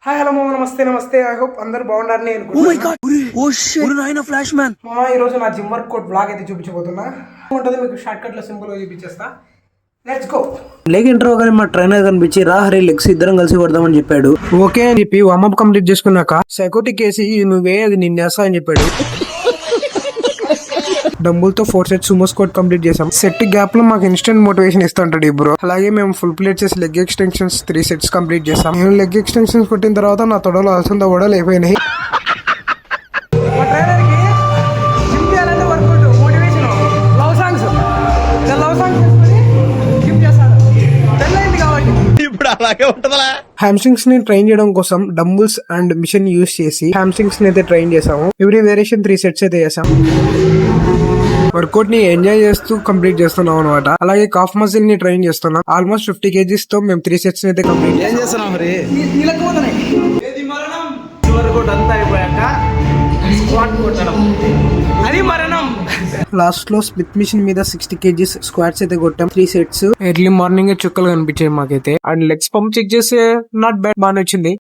Hi hello మామ, నమస్తే. I hope అందరు బాగుండారని అనుకుంటున్నా. ఈ రోజు నా జిమ్ వర్కౌట్ బ్లాగ్ అయితే చూపించబోతున్నా. ఉంటుంది మీకు షార్ట్ కట్ లో సింపుల్ గా చూపించేస్తా. Let's go. లెగ్ ఇంట్రో కానీ మా ట్రైనర్ కనిపించి రా హరి లెగ్స్ ఇద్దరం కలిసి కొడదామని చెప్పాడు. ఓకే అని చెప్పి వార్మప్ కంప్లీట్ చేసుకున్నాక సైకోటిక్ వేసి నువ్వే అది నిన్నేస్తా అని చెప్పాడు. డంబుల్ తో 4 సెట్స్ సుమో స్క్వాట్ కంప్లీట్ చేసాం. సెట్ గ్యాప్ లో మాకు ఇన్స్టెంట్ మోటివేషన్ ఇస్తుంటాడు ఈ బ్రో. అలాగే మేము ఫుల్ ప్లేట్ చేసి లెగ్ ఎక్స్టెన్షన్స్ 3 సెట్స్ కంప్లీట్ చేసాం. నేను లెగ్ ఎక్స్టెన్షన్స్ కొట్టిన తర్వాత నా తొడలో అలసంద కూడా లేకపోయినాయి. హామ్స్ట్రింగ్స్ ని ట్రైన్ చేయడం కోసం డంబుల్స్ అండ్ మిషన్ యూస్ చేసి హామ్స్ట్రింగ్స్ ని అయితే ట్రైన్ చేసాము. ఎవ్రీ వేరియేషన్ 3 సెట్స్ అయితే చేసాం. వర్కౌట్ ని ఎంజాయ్ చేస్తూ కంప్లీట్ చేస్తున్నాం అనమాట. అలాగే కాఫ్ మజిల్ ని ట్రైన్ చేస్తున్నాం. ఆల్మోస్ట్ 50 kgs తో మేము 3 సెట్స్ అయితే కంప్లీట్ చేస్తున్నాం. లాస్ట్ లో స్ప్లిట్ మిషన్ మీద 60 kgs స్క్వాట్స్ అయితే కొట్టాం. 3 సెట్స్. ఎర్లీ మార్నింగ్ చుక్కలు కనిపించాయి మాకైతే. అండ్ లెగ్స్ పంప్ చెక్ చేస్తే నాట్ బ్యాడ్, బాగానే వచ్చింది.